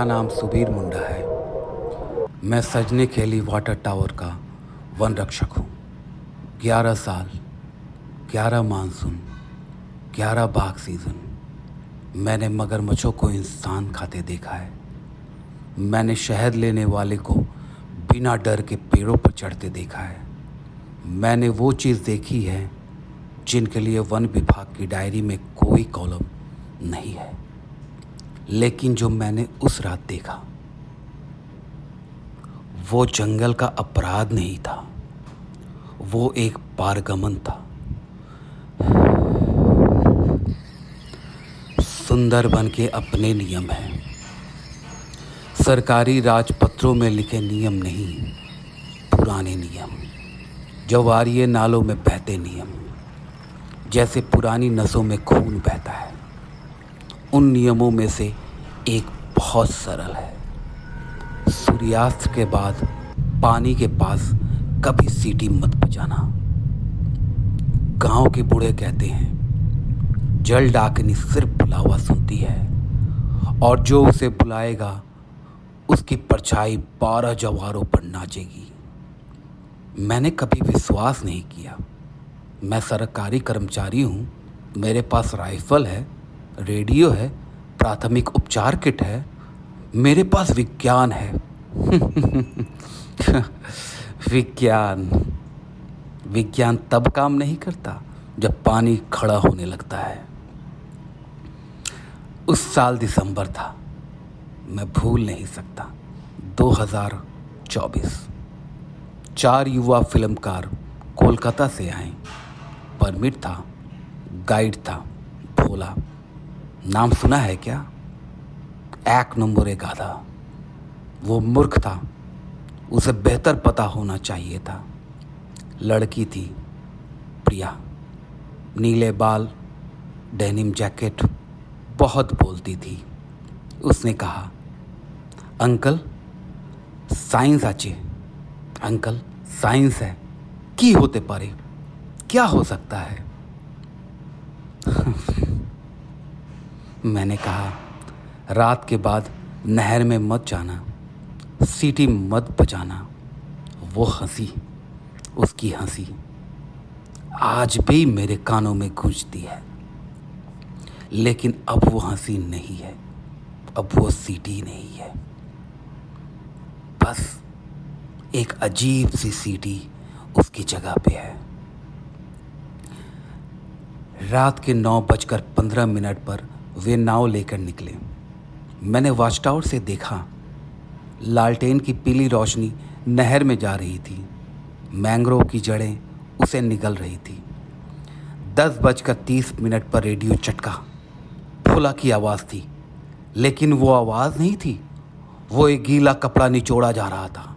मेरा नाम सुबीर मुंडा है। मैं सजने खेली वाटर टावर का वन रक्षक हूँ। 11 साल, 11 मानसून, 11 बाघ सीज़न मैंने मगरमच्छों को इंसान खाते देखा है। मैंने शहद लेने वाले को बिना डर के पेड़ों पर चढ़ते देखा है। मैंने वो चीज़ देखी है जिनके लिए वन विभाग की डायरी में कोई कॉलम नहीं है। लेकिन जो मैंने उस रात देखा वो जंगल का अपराध नहीं था, वो एक पारगमन था। सुंदरबन के अपने नियम हैं, सरकारी राजपत्रों में लिखे नियम नहीं, पुराने नियम, जवारीय नालों में बहते नियम, जैसे पुरानी नसों में खून बहता है। उन नियमों में से एक बहुत सरल है। सूर्यास्त के बाद पानी के पास कभी सीटी मत बजाना। गांव के बूढ़े कहते हैं जल डाकनी सिर्फ बुलावा सुनती है और जो उसे बुलाएगा उसकी परछाई 12 जवारों पर नाचेगी। मैंने कभी विश्वास नहीं किया। मैं सरकारी कर्मचारी हूँ, मेरे पास राइफल है, रेडियो है, प्राथमिक उपचार किट है, मेरे पास विज्ञान है। विज्ञान तब काम नहीं करता जब पानी खड़ा होने लगता है। उस साल दिसंबर था, मैं भूल नहीं सकता। 2024। 4 युवा फिल्मकार कोलकाता से आए। परमिट था, गाइड था, भोला। नाम सुना है क्या? 1 नंबर एक गाधा। वो मूर्ख था, उसे बेहतर पता होना चाहिए था। लड़की थी प्रिया, नीले बाल, डेनिम जैकेट, बहुत बोलती थी। उसने कहा, अंकल साइंस आचे, अंकल साइंस है की होते पारे, क्या हो सकता है? मैंने कहा, रात के बाद नहर में मत जाना, सीटी मत बजाना। वो हंसी, उसकी हंसी आज भी मेरे कानों में गूंजती है। लेकिन अब वो हंसी नहीं है, अब वो सीटी नहीं है, बस एक अजीब सी सीटी उसकी जगह पे है। रात के 9:15 पर वे नाव लेकर निकले। मैंने वॉच टावर से देखा, लालटेन की पीली रोशनी नहर में जा रही थी, मैंग्रोव की जड़ें उसे निगल रही थी। 10:30 पर रेडियो चटका। भोला की आवाज़ थी, लेकिन वो आवाज़ नहीं थी, वो एक गीला कपड़ा निचोड़ा जा रहा था।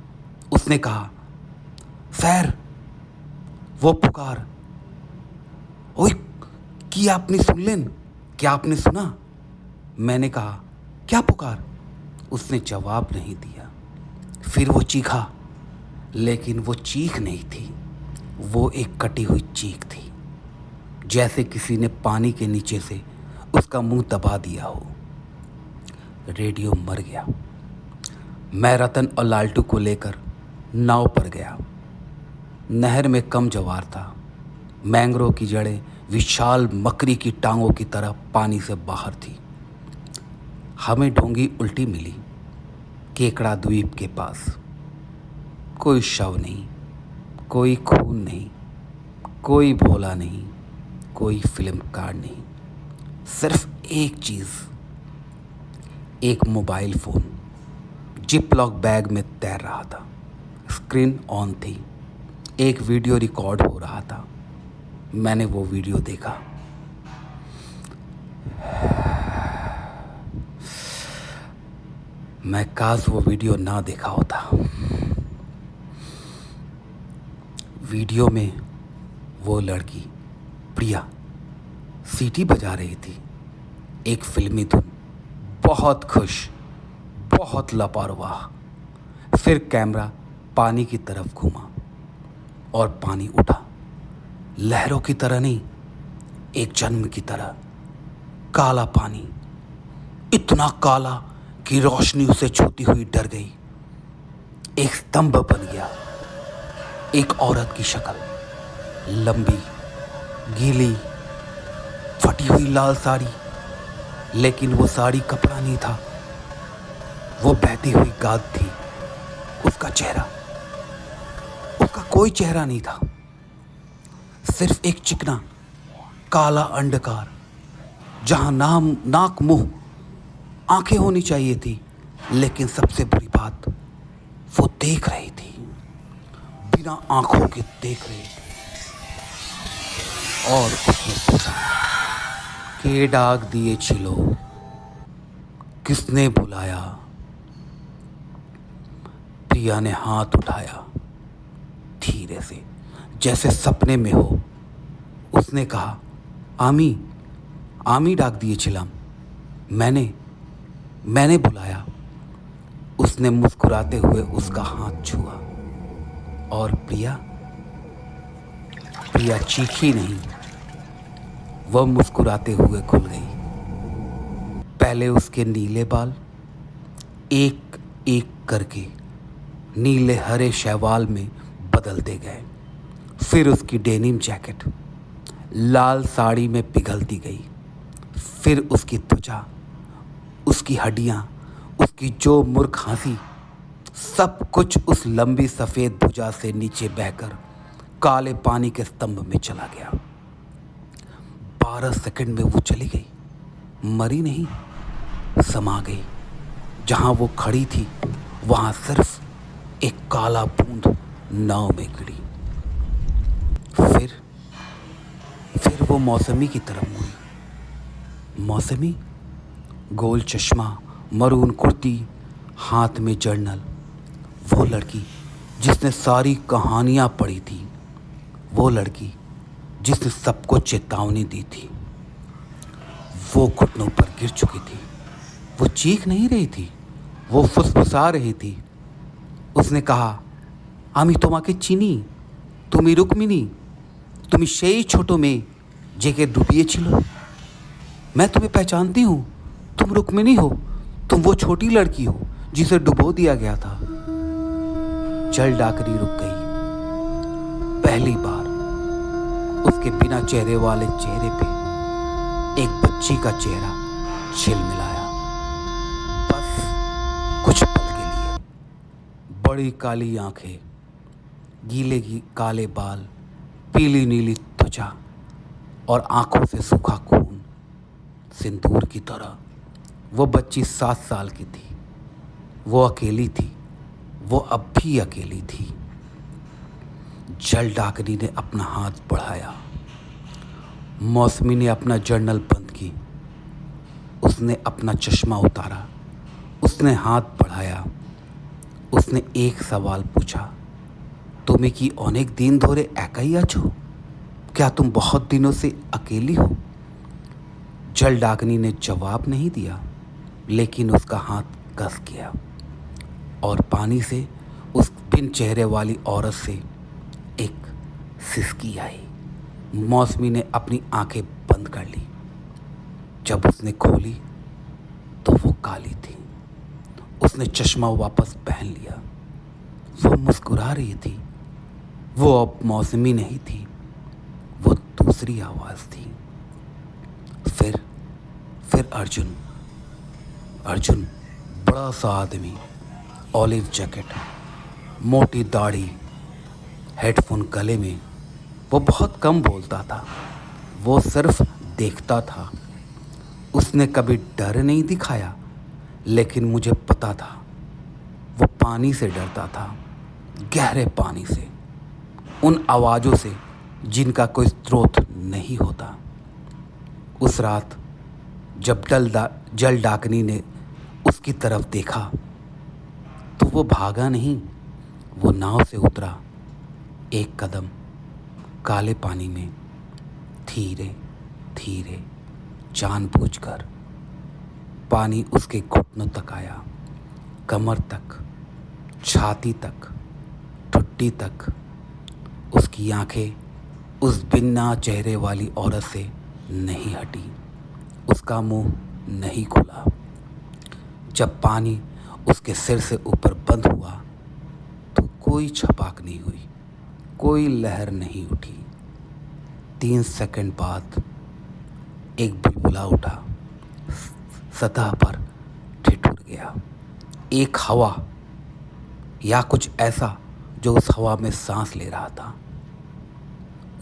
उसने कहा, सर, वो पुकार, ओए कि आपने सुन लेन, क्या आपने सुना? मैंने कहा, क्या पुकार? उसने जवाब नहीं दिया। फिर वो चीखा, लेकिन वो चीख नहीं थी, वो एक कटी हुई चीख थी, जैसे किसी ने पानी के नीचे से उसका मुंह दबा दिया हो। रेडियो मर गया। मैं रतन और लालटू को लेकर नाव पर गया। नहर में कम जवार था, मैंग्रोव की जड़ें विशाल मकड़ी की टांगों की तरह पानी से बाहर थी। हमें ढोंगी उल्टी मिली, केकड़ा द्वीप के पास। कोई शव नहीं, कोई खून नहीं, कोई भोला नहीं, कोई फिल्मकार नहीं, सिर्फ एक चीज़, एक mobile phone zip lock bag में तैर रहा था। स्क्रीन ऑन थी, एक वीडियो रिकॉर्ड हो रहा था। मैंने वो वीडियो देखा। मैं काश वो वीडियो ना देखा होता। वीडियो में वो लड़की प्रिया सीटी बजा रही थी, एक फिल्मी धुन, बहुत खुश, बहुत लापरवाह। फिर कैमरा पानी की तरफ घूमा और पानी उठा, लहरों की तरह नहीं, एक जन्म की तरह। काला पानी, इतना काला कि रोशनी उसे छूती हुई डर गई। एक स्तंभ बन गया, एक औरत की शक्ल, लंबी, गीली, फटी हुई लाल साड़ी, लेकिन वो साड़ी कपड़ा नहीं था, वो बहती हुई गाद थी। उसका चेहरा, उसका कोई चेहरा नहीं था, सिर्फ एक चिकना काला अंडकार, जहां नाक, मुंह, आंखें होनी चाहिए थी, लेकिन सबसे बुरी बात, वो देख रही थी, बिना आंखों के देख रही थी। और उसने पूछा, के डाक दिए छिलो, किसने बुलाया? प्रिया ने हाथ उठाया, धीरे से, जैसे सपने में हो। उसने कहा, आमी, आमी डाक दिए छिलम, मैंने बुलाया। उसने मुस्कुराते हुए उसका हाथ छुआ, और प्रिया चीखी नहीं, वह मुस्कुराते हुए खुल गई। पहले उसके नीले बाल एक एक करके नीले हरे शैवाल में बदलते गए, फिर उसकी डेनिम जैकेट लाल साड़ी में पिघलती गई, फिर उसकी त्वचा, उसकी हड्डियां, उसकी जो मुर्ख हंसी, सब कुछ उस लंबी सफ़ेद भुजा से नीचे बहकर काले पानी के स्तंभ में चला गया। 12 सेकंड में वो चली गई, मरी नहीं, समा गई। जहां वो खड़ी थी वहां सिर्फ एक काला बूंद नाव में गिरी। फिर वो मौसमी की तरफ मुड़ी। मौसमी, गोल चश्मा, मरून कुर्ती, हाथ में जर्नल, वो लड़की जिसने सारी कहानियां पढ़ी थी, वो लड़की जिसने सबको चेतावनी दी थी। वो घुटनों पर गिर चुकी थी, वो चीख नहीं रही थी, वो फुसफुसा रही थी। उसने कहा, आमी तुम्हाके चिनी, तुमी रुक्मिनी, तुमी সেই ছোট মেয়ে जेके डूबिए छिलो। मैं तुम्हें पहचानती हूँ, तुम रुक्मिनी हो, तुम वो छोटी लड़की हो जिसे डुबो दिया गया था। जल डाकनी रुक गई। पहली बार उसके बिना चेहरे वाले चेहरे पे एक बच्ची का चेहरा झिलमिलाया, बस कुछ पल के लिए। बड़ी काली आंखें, गीले काले बाल, पीली नीली त्वचा और आंखों से सूखा खून सिंदूर की तरह। वो बच्ची 7 साल की थी, वो अकेली थी, वो अब भी अकेली थी। जल डाकनी ने अपना हाथ बढ़ाया। मौसमी ने अपना जर्नल बंद की। उसने अपना चश्मा उतारा, उसने हाथ बढ़ाया। उसने एक सवाल पूछा, तुम्हें कि अनेक दिन धरे एकाई आछो? क्या तुम बहुत दिनों से अकेली हो? जल डाकनी ने जवाब नहीं दिया, लेकिन उसका हाथ कस गया और पानी से उस बिन चेहरे वाली औरत से एक सिसकी आई। मौसमी ने अपनी आंखें बंद कर ली। जब उसने खोली तो वो काली थी। उसने चश्मा वापस पहन लिया। वो मुस्कुरा रही थी। वो अब मौसमी नहीं थी, वो दूसरी आवाज़ थी। फिर अर्जुन, बड़ा सा आदमी, ऑलिव जैकेट, मोटी दाढ़ी, हेडफोन गले में। वो बहुत कम बोलता था, वो सिर्फ देखता था। उसने कभी डर नहीं दिखाया, लेकिन मुझे पता था वो पानी से डरता था, गहरे पानी से, उन आवाज़ों से जिनका कोई स्रोत नहीं होता। उस रात जब जल डाकनी ने उसकी तरफ देखा तो वो भागा नहीं, वो नाव से उतरा। एक कदम काले पानी में, धीरे धीरे, जानबूझकर। पानी उसके घुटनों तक आया, कमर तक, छाती तक, ठुड्डी तक। उसकी आंखें उस बिना चेहरे वाली औरत से नहीं हटी, उसका मुंह नहीं खुला। जब पानी उसके सिर से ऊपर बंद हुआ तो कोई छपाक नहीं हुई, कोई लहर नहीं उठी। 3 सेकंड बाद एक बुलबुला उठा, सतह पर ठिठुर गया। एक हवा या कुछ ऐसा जो उस हवा में सांस ले रहा था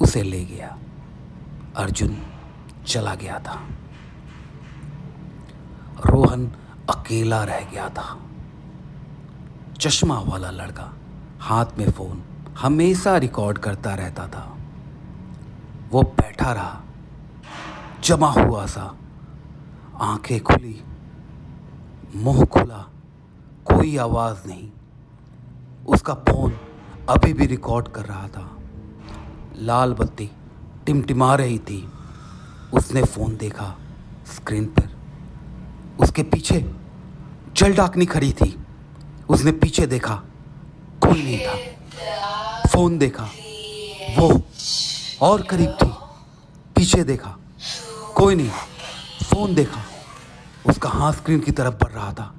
उसे ले गया। अर्जुन चला गया था। रोहन अकेला रह गया था। चश्मा वाला लड़का हाथ में फ़ोन हमेशा रिकॉर्ड करता रहता था। वो बैठा रहा, जमा हुआ सा, आंखें खुली, मुंह खुला, कोई आवाज़ नहीं। उसका फ़ोन अभी भी रिकॉर्ड कर रहा था। लाल बत्ती टिमटिमा रही थी। उसने फ़ोन देखा। स्क्रीन पर उसके पीछे जलडाकनी खड़ी थी। उसने पीछे देखा, कोई नहीं था। फ़ोन देखा, वो और करीब थी। पीछे देखा, कोई नहीं। फ़ोन देखा, उसका हाथ स्क्रीन की तरफ बढ़ रहा था।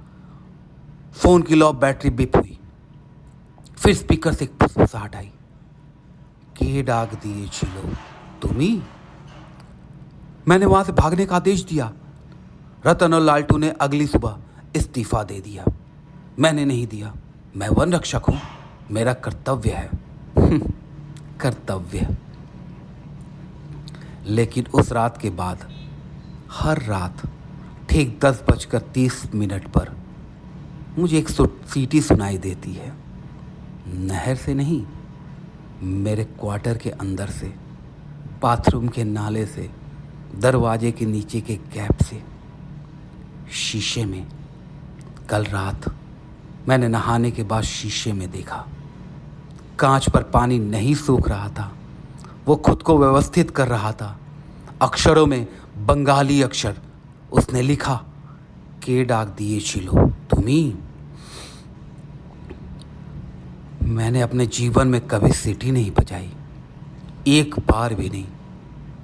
फ़ोन की लो बैटरी बिप हुई। फिर स्पीकर से एक फुसफुसाहट आई, के डाक दिए चिलो तुम्ही। मैंने वहां से भागने का आदेश दिया। रतन और लालटू ने अगली सुबह इस्तीफा दे दिया। मैंने नहीं दिया। मैं वन रक्षक हूं, मेरा कर्तव्य है। कर्तव्य। लेकिन उस रात के बाद हर रात ठीक 10:30 पर मुझे एक सीटी सुनाई देती है। नहर से नहीं, मेरे क्वार्टर के अंदर से, बाथरूम के नाले से, दरवाजे के नीचे के गैप से, शीशे में। कल रात मैंने नहाने के बाद शीशे में देखा। कांच पर पानी नहीं सूख रहा था, वो खुद को व्यवस्थित कर रहा था। अक्षरों में बंगाली अक्षर उसने लिखा, के डाक दिए चिलो तुम्ही। मैंने अपने जीवन में कभी सीटी नहीं बजाई, एक बार भी नहीं,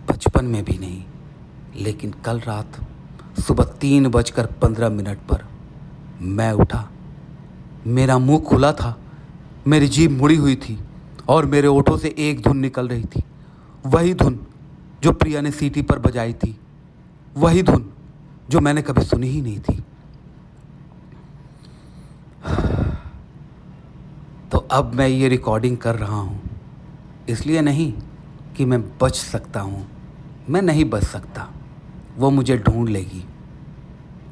बचपन में भी नहीं। लेकिन कल रात सुबह 3:15 पर मैं उठा। मेरा मुंह खुला था, मेरी जीभ मुड़ी हुई थी और मेरे ओठों से एक धुन निकल रही थी। वही धुन जो प्रिया ने सीटी पर बजाई थी, वही धुन जो मैंने कभी सुनी ही नहीं थी। तो अब मैं ये रिकॉर्डिंग कर रहा हूँ, इसलिए नहीं कि मैं बच सकता हूँ। मैं नहीं बच सकता। वो मुझे ढूंढ लेगी,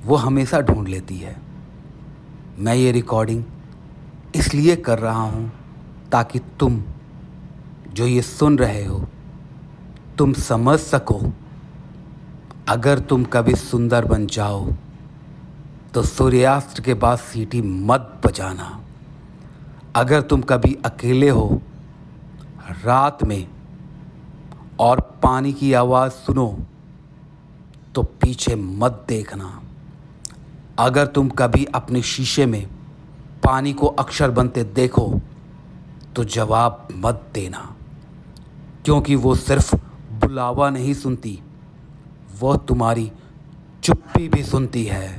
वो हमेशा ढूंढ लेती है। मैं ये रिकॉर्डिंग इसलिए कर रहा हूँ ताकि तुम जो ये सुन रहे हो, तुम समझ सको। अगर तुम कभी सुंदर बन जाओ तो सूर्यास्त के बाद सीटी मत बजाना। अगर तुम कभी अकेले हो रात में और पानी की आवाज़ सुनो तो पीछे मत देखना। अगर तुम कभी अपने शीशे में पानी को अक्षर बनते देखो तो जवाब मत देना, क्योंकि वो सिर्फ बुलावा नहीं सुनती, वो तुम्हारी चुप्पी भी सुनती है।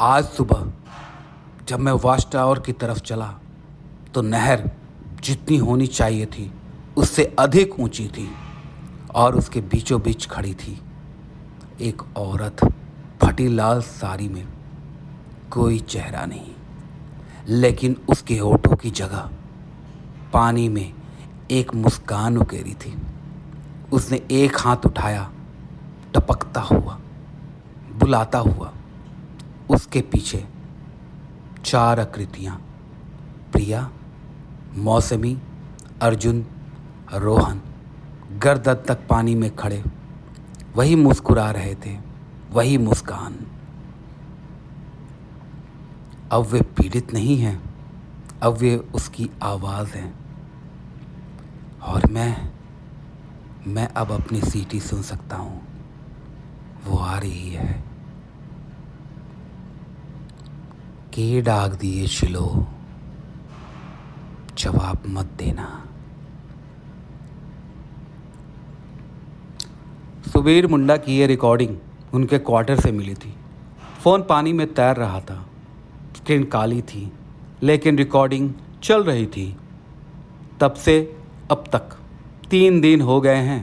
आज सुबह जब मैं वॉच टावर की तरफ चला तो नहर जितनी होनी चाहिए थी उससे अधिक ऊंची थी और उसके बीचों बीच खड़ी थी एक औरत फटी लाल साड़ी में। कोई चेहरा नहीं, लेकिन उसके होठों की जगह पानी में एक मुस्कान उकेरी थी। उसने एक हाथ उठाया, टपकता हुआ, बुलाता हुआ। उसके पीछे 4 आकृतियाँ, प्रिया, मौसमी, अर्जुन, रोहन, गर्दन तक पानी में खड़े, वही मुस्कुरा रहे थे, वही मुस्कान। अब वे पीड़ित नहीं हैं, अब वे उसकी आवाज़ हैं। और मैं अब अपनी सीटी सुन सकता हूँ। वो आ रही है। के डाक दिए चिलो, जवाब मत देना। सुबीर मुंडा की ये रिकॉर्डिंग उनके क्वार्टर से मिली थी। फ़ोन पानी में तैर रहा था। स्क्रीन काली थी लेकिन रिकॉर्डिंग चल रही थी। तब से अब तक 3 दिन हो गए हैं।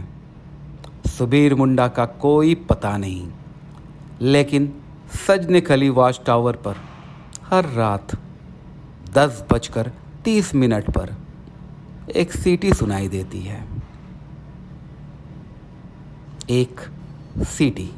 सुबीर मुंडा का कोई पता नहीं, लेकिन सजने खली वॉच टावर पर हर रात 10:30 पर एक सीटी सुनाई देती है। एक सीटी।